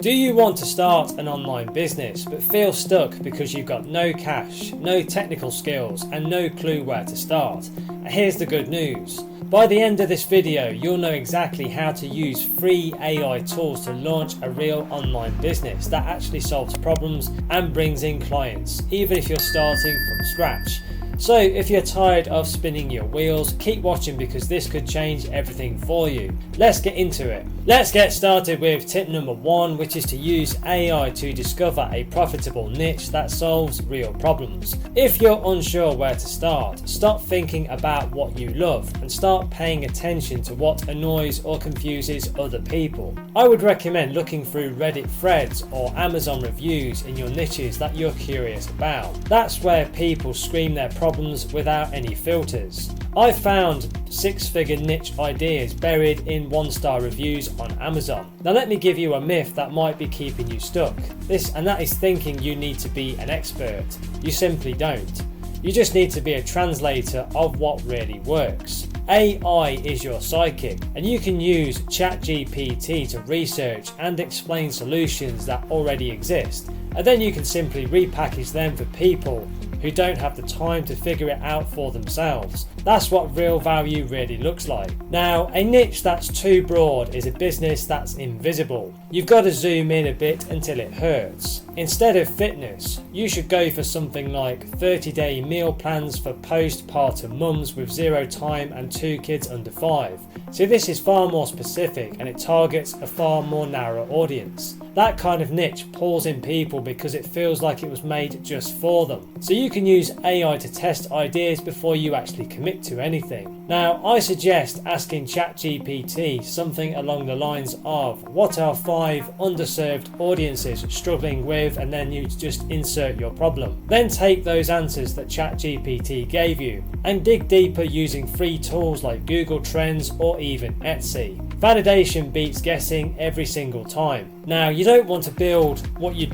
Do you want to start an online business but feel stuck because you've got no cash, no technical skills and no clue where to start? Here's the good news. By the end of this video, you'll know exactly how to use free AI tools to launch a real online business that actually solves problems and brings in clients, even if you're starting from scratch. So if you're tired of spinning your wheels, keep watching because this could change everything for you. Let's get into it. Let's get started with tip number 1, which is to use AI to discover a profitable niche that solves real problems. If you're unsure where to start, stop thinking about what you love and start paying attention to what annoys or confuses other people. I would recommend looking through Reddit threads or Amazon reviews in your niches that you're curious about. That's where people scream their problems without any filters. I found 6-figure niche ideas buried in 1-star reviews on Amazon. Now let me give you a myth that might be keeping you stuck. That is thinking you need to be an expert. You simply don't. You just need to be a translator of what really works. AI is your psychic, and you can use ChatGPT to research and explain solutions that already exist, and then you can simply repackage them for people who don't have the time to figure it out for themselves. That's what real value really looks like. Now, a niche that's too broad is a business that's invisible. You've got to zoom in a bit until it hurts. Instead of fitness, you should go for something like 30-day meal plans for postpartum mums with 0 time and 2 kids under 5. So this is far more specific and it targets a far more narrow audience. That kind of niche pulls in people because it feels like it was made just for them. So you can use AI to test ideas before you actually commit to anything. Now, I suggest asking ChatGPT something along the lines of, what are 5 underserved audiences struggling with, and then you just insert your problem. Then take those answers that ChatGPT gave you and dig deeper using free tools like Google Trends or even Etsy. Validation beats guessing every single time. Now, you don't want to build what you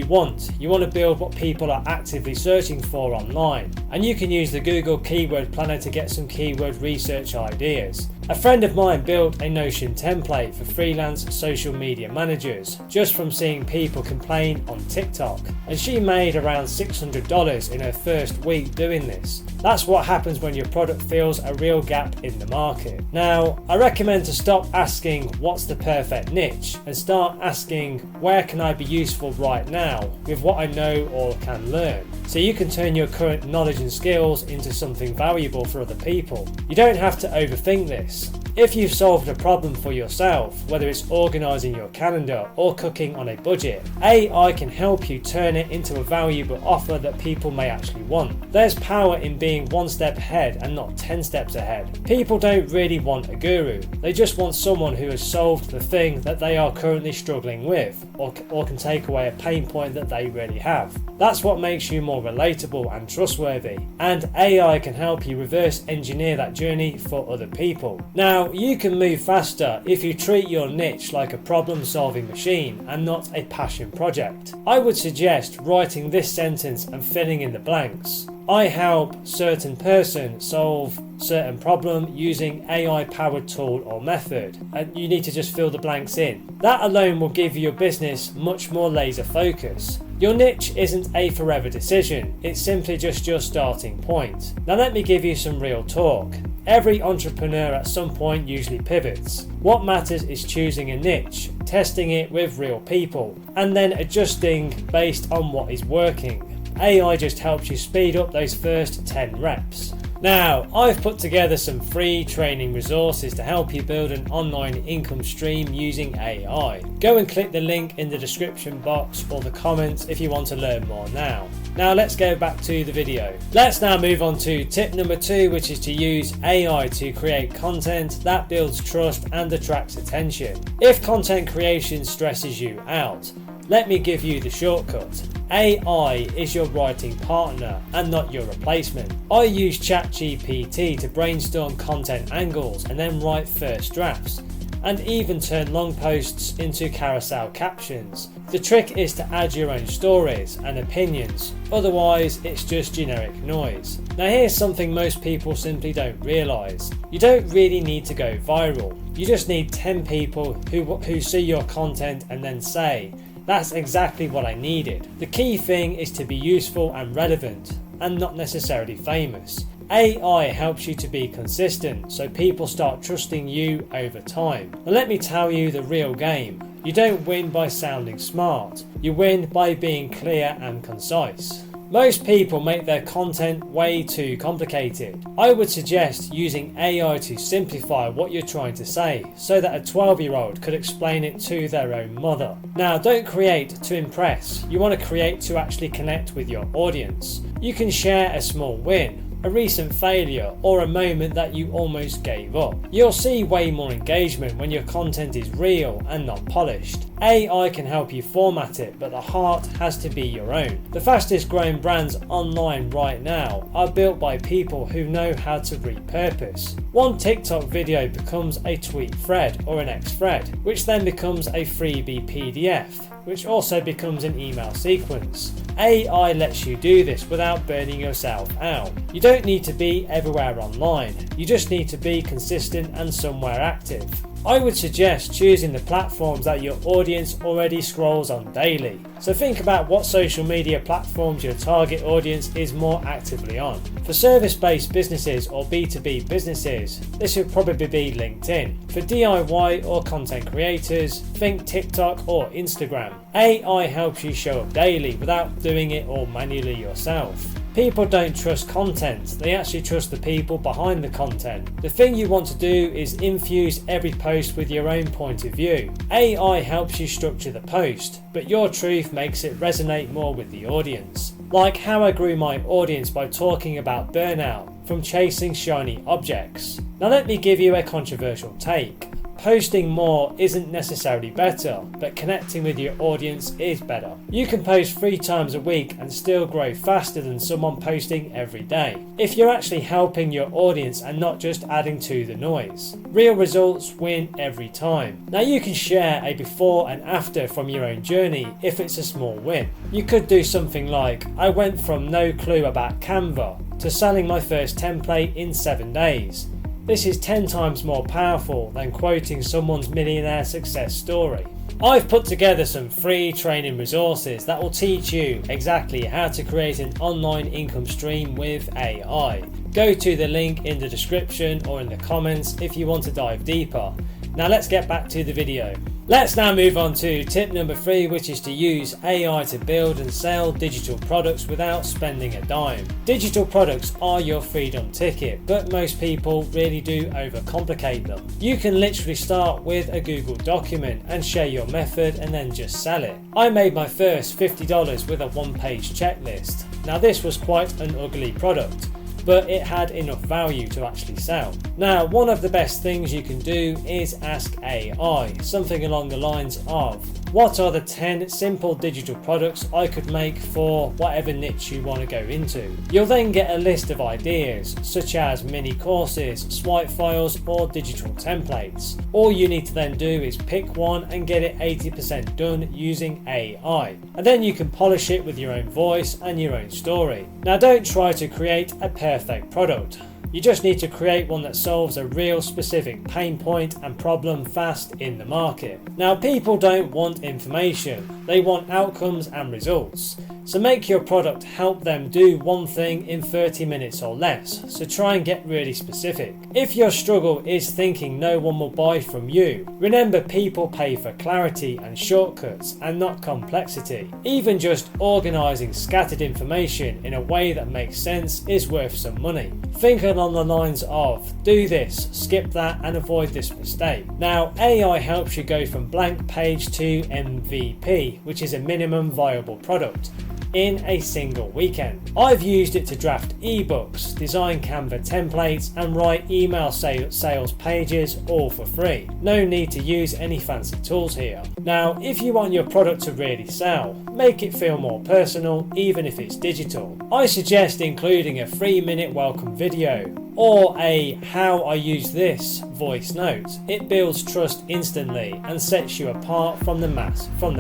want. You want to build what people are actively searching for online. And you can use the Google Keyword Planner to get some keyword research ideas. A friend of mine built a Notion template for freelance social media managers just from seeing people complain on TikTok, and she made around $600 in her first week doing this. That's what happens when your product fills a real gap in the market. Now, I recommend to stop asking what's the perfect niche and start asking where can I be useful right now with what I know or can learn, so you can turn your current knowledge and skills into something valuable for other people. You don't have to overthink this. If you've solved a problem for yourself, whether it's organising your calendar or cooking on a budget, AI can help you turn it into a valuable offer that people may actually want. There's power in being 1 step ahead and not 10 steps ahead. People don't really want a guru. They just want someone who has solved the thing that they are currently struggling with, or can take away a pain point that they really have. That's what makes you more relatable and trustworthy. And AI can help you reverse engineer that journey for other people. Now, you can move faster if you treat your niche like a problem-solving machine and not a passion project. I would suggest writing this sentence and filling in the blanks. I help certain person solve certain problem using AI-powered tool or method, and you need to just fill the blanks in. That alone will give your business much more laser focus. Your niche isn't a forever decision, it's simply just your starting point. Now let me give you some real talk. Every entrepreneur at some point usually pivots. What matters is choosing a niche, testing it with real people, and then adjusting based on what is working. AI just helps you speed up those first 10 reps. Now, I've put together some free training resources to help you build an online income stream using AI. Go and click the link in the description box or the comments if you want to learn more now. Now let's go back to the video. Let's now move on to tip number 2, which is to use AI to create content that builds trust and attracts attention. If content creation stresses you out, let me give you the shortcut. AI is your writing partner and not your replacement. I use ChatGPT to brainstorm content angles and then write first drafts. and even turn long posts into carousel captions. The trick is to add your own stories and opinions, otherwise it's just generic noise. Now here's something most people simply don't realise. You don't really need to go viral. You just need 10 people who see your content and then say, "That's exactly what I needed." The key thing is to be useful and relevant, and not necessarily famous. AI helps you to be consistent, so people start trusting you over time. Now let me tell you the real game. You don't win by sounding smart. You win by being clear and concise. Most people make their content way too complicated. I would suggest using AI to simplify what you're trying to say, so that a 12-year-old could explain it to their own mother. Now, don't create to impress. You want to create to actually connect with your audience. You can share a small win, a recent failure, or a moment that you almost gave up. You'll see way more engagement when your content is real and not polished. AI can help you format it, but the heart has to be your own. The fastest growing brands online right now are built by people who know how to repurpose. One TikTok video becomes a tweet thread or an X thread, which then becomes a freebie PDF, which also becomes an email sequence. AI lets you do this without burning yourself out. You don't need to be everywhere online. You just need to be consistent and somewhere active. I would suggest choosing the platforms that your audience already scrolls on daily. So think about what social media platforms your target audience is more actively on. For service-based businesses or B2B businesses, this would probably be LinkedIn. For DIY or content creators, think TikTok or Instagram. AI helps you show up daily without doing it all manually yourself. People don't trust content, they actually trust the people behind the content. The thing you want to do is infuse every post with your own point of view. AI helps you structure the post, but your truth makes it resonate more with the audience. Like how I grew my audience by talking about burnout from chasing shiny objects. Now let me give you a controversial take. Posting more isn't necessarily better, but connecting with your audience is better. You can post 3 times a week and still grow faster than someone posting every day, if you're actually helping your audience and not just adding to the noise. Real results win every time. Now you can share a before and after from your own journey if it's a small win. You could do something like, I went from no clue about Canva to selling my first template in 7 days. This is 10 times more powerful than quoting someone's millionaire success story. I've put together some free training resources that will teach you exactly how to create an online income stream with AI. Go to the link in the description or in the comments if you want to dive deeper. Now let's get back to the video. Let's now move on to tip number 3, which is to use AI to build and sell digital products without spending a dime. Digital products are your freedom ticket, but most people really do overcomplicate them. You can literally start with a Google document and share your method and then just sell it. I made my first $50 with a 1-page checklist. Now this was quite an ugly product, but it had enough value to actually sell. Now, one of the best things you can do is ask AI, something along the lines of, what are the 10 simple digital products I could make for whatever niche you want to go into? You'll then get a list of ideas, such as mini courses, swipe files, or digital templates. All you need to then do is pick one and get it 80% done using AI. And then you can polish it with your own voice and your own story. Now, don't try to create a perfect product. You just need to create one that solves a real specific pain point and problem fast in the market. Now, people don't want information, they want outcomes and results. So make your product help them do one thing in 30 minutes or less, so try and get really specific. If your struggle is thinking no one will buy from you, remember people pay for clarity and shortcuts and not complexity. Even just organising scattered information in a way that makes sense is worth some money. Think along the lines of, do this, skip that and avoid this mistake. Now, AI helps you go from blank page to MVP, which is a minimum viable product, in a single weekend. I've used it to draft ebooks, design Canva templates and write email sales pages, all for free. No need to use any fancy tools here. Now, if you want your product to really sell, make it feel more personal even if it's digital. I suggest including a 3-minute welcome video or a "how I use this" voice note. It builds trust instantly and sets you apart from the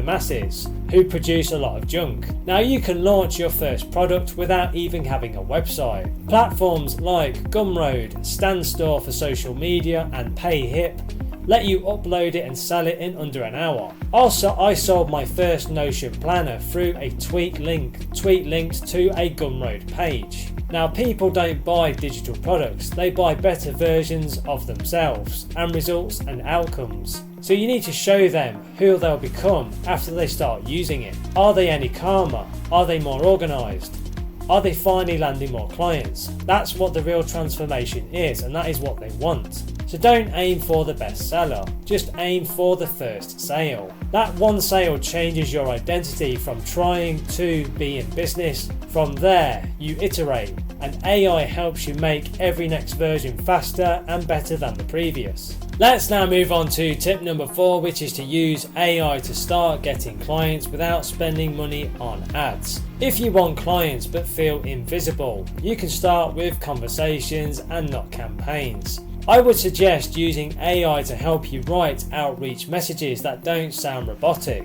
masses who produce a lot of junk. Now you can launch your first product without even having a website. Platforms like Gumroad, Standstore for social media, and PayHip let you upload it and sell it in under an hour. Also, I sold my first Notion planner through a tweet linked to a Gumroad page. Now, people don't buy digital products, they buy better versions of themselves and results and outcomes. So you need to show them who they'll become after they start using it. Are they any calmer? Are they more organised? Are they finally landing more clients? That's what the real transformation is, and that is what they want. So don't aim for the best seller, just aim for the first sale. That one sale changes your identity from trying to be in business. From there, you iterate, and AI helps you make every next version faster and better than the previous. Let's now move on to tip number 4, which is to use AI to start getting clients without spending money on ads. If you want clients but feel invisible, you can start with conversations and not campaigns. I would suggest using AI to help you write outreach messages that don't sound robotic.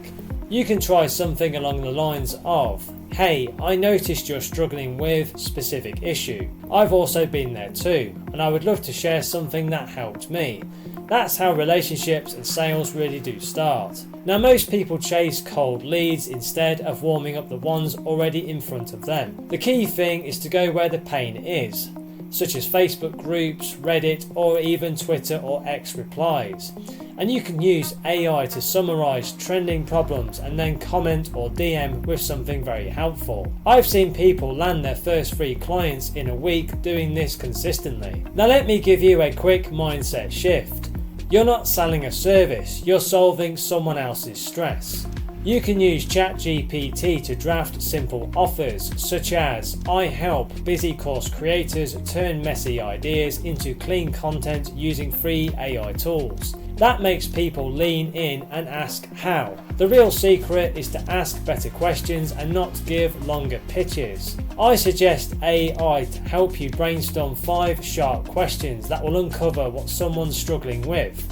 You can try something along the lines of, "Hey, I noticed you're struggling with specific issue. I've also been there too, and I would love to share something that helped me." That's how relationships and sales really do start. Now, most people chase cold leads instead of warming up the ones already in front of them. The key thing is to go where the pain is, such as Facebook groups, Reddit, or even Twitter or X replies. And you can use AI to summarize trending problems and then comment or DM with something very helpful. I've seen people land their first 3 clients in a week doing this consistently. Now let me give you a quick mindset shift. You're not selling a service, you're solving someone else's stress. You can use ChatGPT to draft simple offers, such as, "I help busy course creators turn messy ideas into clean content using free AI tools." That makes people lean in and ask how. The real secret is to ask better questions and not give longer pitches. I suggest AI to help you brainstorm 5 sharp questions that will uncover what someone's struggling with.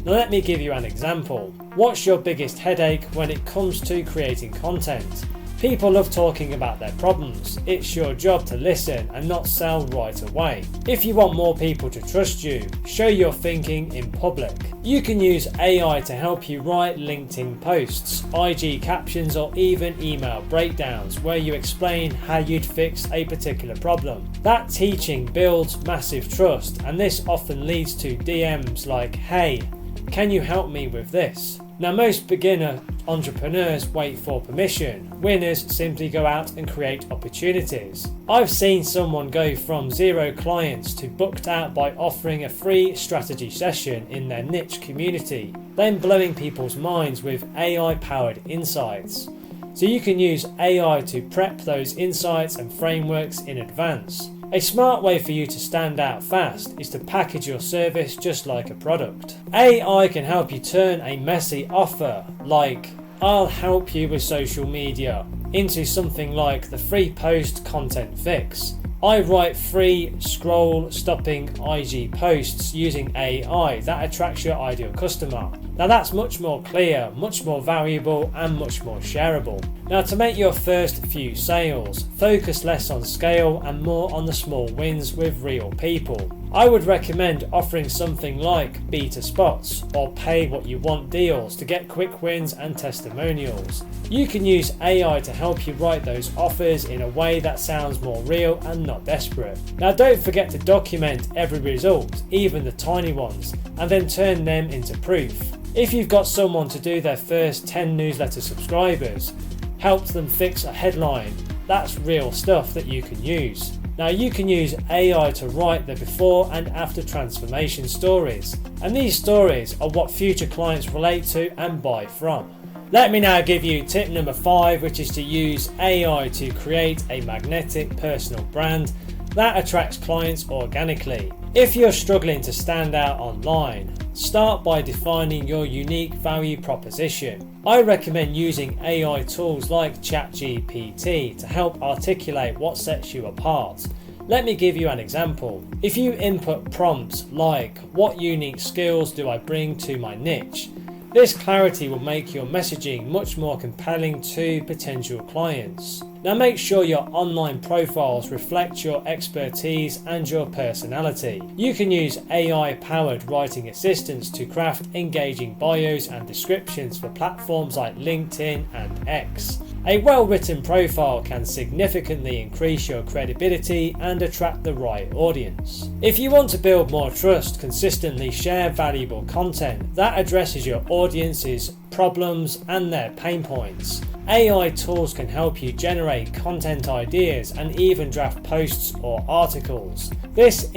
Now let me give you an example. What's your biggest headache when it comes to creating content? People love talking about their problems. It's your job to listen and not sell right away. If you want more people to trust you, show your thinking in public. You can use AI to help you write LinkedIn posts, IG captions, or even email breakdowns where you explain how you'd fix a particular problem. That teaching builds massive trust, and this often leads to DMs like, "Hey, can you help me with this?" Now, most beginner entrepreneurs wait for permission. Winners simply go out and create opportunities. I've seen someone go from 0 clients to booked out by offering a free strategy session in their niche community, then blowing people's minds with AI-powered insights. So you can use AI to prep those insights and frameworks in advance. A smart way for you to stand out fast is to package your service just like a product. AI can help you turn a messy offer like, "I'll help you with social media," into something like the free post content fix. I write free scroll stopping IG posts using AI that attracts your ideal customer. Now that's much more clear, much more valuable, and much more shareable. Now, to make your first few sales, focus less on scale and more on the small wins with real people. I would recommend offering something like beta spots or pay what you want deals to get quick wins and testimonials. You can use AI to help you write those offers in a way that sounds more real and not desperate. Now, don't forget to document every result, even the tiny ones, and then turn them into proof. If you've got someone to do their first 10 newsletter subscribers, help them fix a headline, that's real stuff that you can use. Now, you can use AI to write the before and after transformation stories, and these stories are what future clients relate to and buy from. Let me now give you tip number 5, which is to use AI to create a magnetic personal brand that attracts clients organically. If you're struggling to stand out online, start by defining your unique value proposition. I recommend using AI tools like ChatGPT to help articulate what sets you apart. Let me give you an example. If you input prompts like, "What unique skills do I bring to my niche?" this clarity will make your messaging much more compelling to potential clients. Now make sure your online profiles reflect your expertise and your personality. You can use AI-powered writing assistants to craft engaging bios and descriptions for platforms like LinkedIn and X. A well-written profile can significantly increase your credibility and attract the right audience. If you want to build more trust, consistently share valuable content that addresses your audience's problems and their pain points. AI tools can help you generate content ideas and even draft posts or articles. This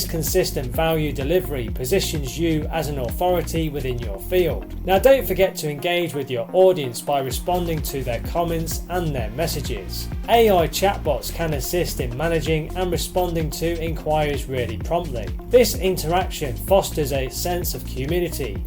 consistent value delivery positions you as an authority within your field. Now don't forget to engage with your audience by responding to their comments and their messages. AI chatbots can assist in managing and responding to inquiries really promptly. This interaction fosters a sense of community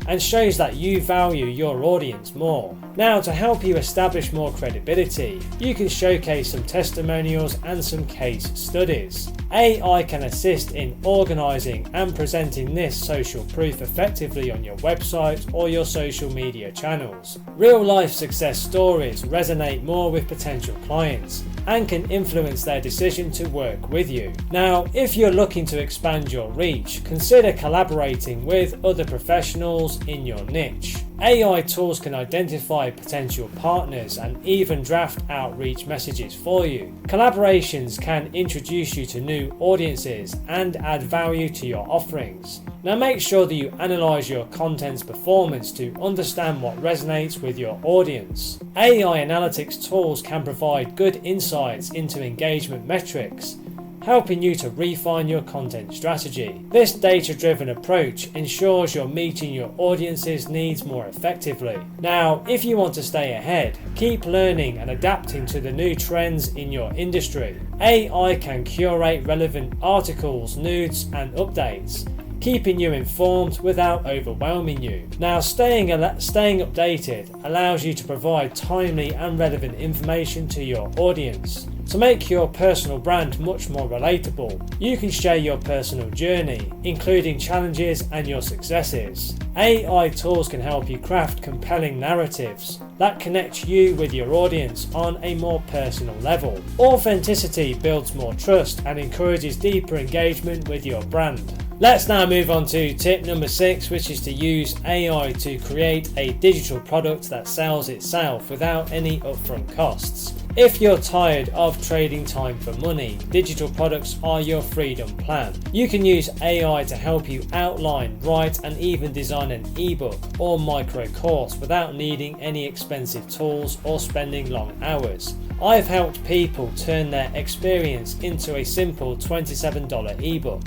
and shows that you value your audience more. Now, to help you establish more credibility, you can showcase some testimonials and some case studies. AI can assist in organising and presenting this social proof effectively on your website or your social media channels. Real-life success stories resonate more with potential clients and can influence their decision to work with you. Now, if you're looking to expand your reach, consider collaborating with other professionals in your niche. AI tools can identify potential partners and even draft outreach messages for you. Collaborations can introduce you to new audiences and add value to your offerings. Now make sure that you analyze your content's performance to understand what resonates with your audience. AI analytics tools can provide good insights into engagement metrics, helping you to refine your content strategy. This data-driven approach ensures you're meeting your audience's needs more effectively. Now, if you want to stay ahead, keep learning and adapting to the new trends in your industry. AI can curate relevant articles, news, and updates, keeping you informed without overwhelming you. Now, staying updated allows you to provide timely and relevant information to your audience. To make your personal brand much more relatable, you can share your personal journey, including challenges and your successes. AI tools can help you craft compelling narratives that connect you with your audience on a more personal level. Authenticity builds more trust and encourages deeper engagement with your brand. Let's now move on to tip number 6, which is to use AI to create a digital product that sells itself without any upfront costs. If you're tired of trading time for money, digital products are your freedom plan. You can use AI to help you outline, write, and even design an ebook or micro course without needing any expensive tools or spending long hours. I've helped people turn their experience into a simple $27 ebook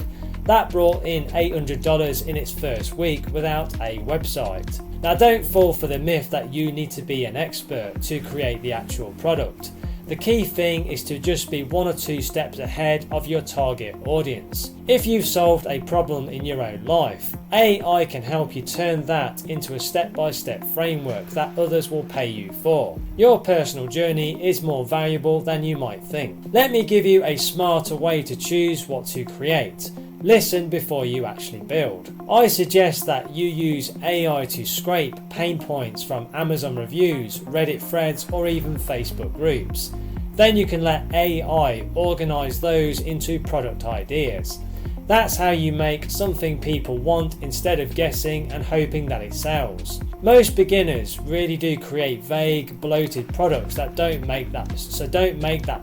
that brought in $800 in its first week without a website. Now don't fall for the myth that you need to be an expert to create the actual product. The key thing is to just be 1 or 2 steps ahead of your target audience. If you've solved a problem in your own life, AI can help you turn that into a step-by-step framework that others will pay you for. Your personal journey is more valuable than you might think. Let me give you a smarter way to choose what to create. Listen before you actually build. I suggest that you use AI to scrape pain points from Amazon reviews, Reddit threads, or even Facebook groups. Then you can let AI organize those into product ideas. That's how you make something people want instead of guessing and hoping that it sells. Most beginners really do create vague, bloated products that don't make that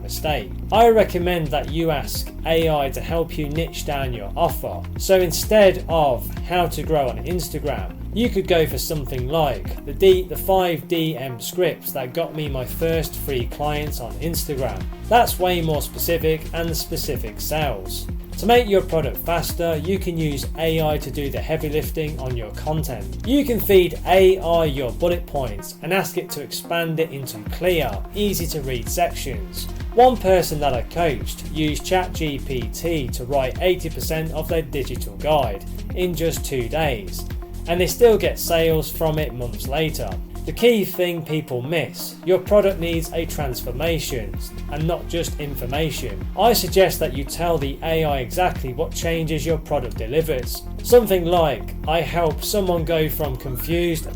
mistake. I recommend that you ask AI to help you niche down your offer. So instead of how to grow on Instagram, you could go for something like the 5 DM scripts that got me my first free clients on Instagram. That's way more specific and the specific sells. To make your product faster, you can use AI to do the heavy lifting on your content. You can feed AI your bullet points and ask it to expand it into clear, easy to read sections. One person that I coached used ChatGPT to write 80% of their digital guide in just 2 days, and they still get sales from it months later. The key thing people miss: your product needs a transformation and not just information. I suggest that you tell the AI exactly what changes your product delivers. Something like, I help someone go from confused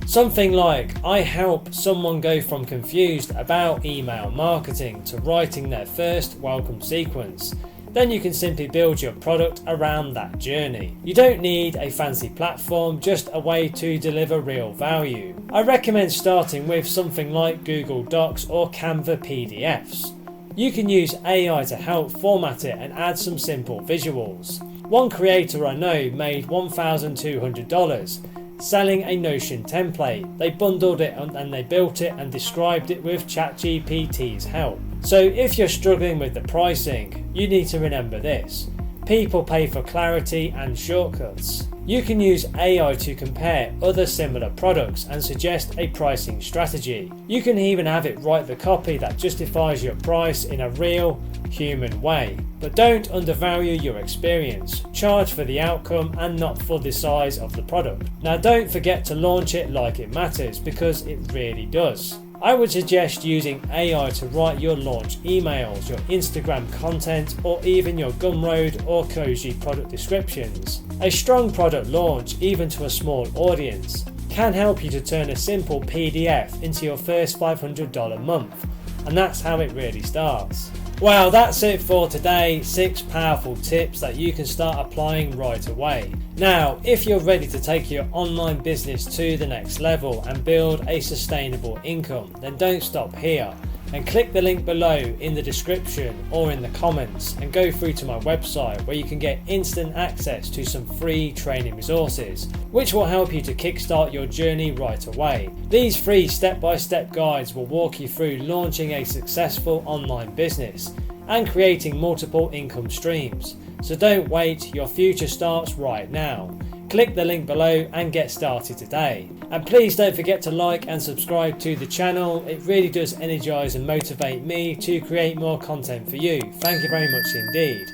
about email marketing to writing their first welcome sequence. Then you can simply build your product around that journey. You don't need a fancy platform, just a way to deliver real value. I recommend starting with something like Google Docs or Canva PDFs. You can use AI to help format it and add some simple visuals. One creator I know made $1,200 selling a Notion template. They bundled it and they built it and described it with ChatGPT's help. So if you're struggling with the pricing, you need to remember this: people pay for clarity and shortcuts. You can use AI to compare other similar products and suggest a pricing strategy. You can even have it write the copy that justifies your price in a real, human way. But don't undervalue your experience. Charge for the outcome and not for the size of the product. Now don't forget to launch it like it matters, because it really does. I would suggest using AI to write your launch emails, your Instagram content, or even your Gumroad or Koji product descriptions. A strong product launch, even to a small audience, can help you to turn a simple PDF into your first $500 month, and that's how it really starts. Well, that's it for today. 6 powerful tips that you can start applying right away. Now, if you're ready to take your online business to the next level and build a sustainable income, then don't stop here and click the link below in the description or in the comments and go through to my website, where you can get instant access to some free training resources which will help you to kickstart your journey right away. These free step-by-step guides will walk you through launching a successful online business and creating multiple income streams. So don't wait, your future starts right now. Click the link below and get started today. And please don't forget to like and subscribe to the channel. It really does energize and motivate me to create more content for you. Thank you very much indeed.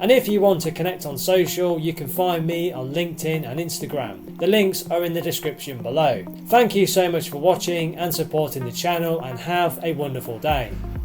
And if you want to connect on social, you can find me on LinkedIn and Instagram. The links are in the description below. Thank you so much for watching and supporting the channel, and have a wonderful day.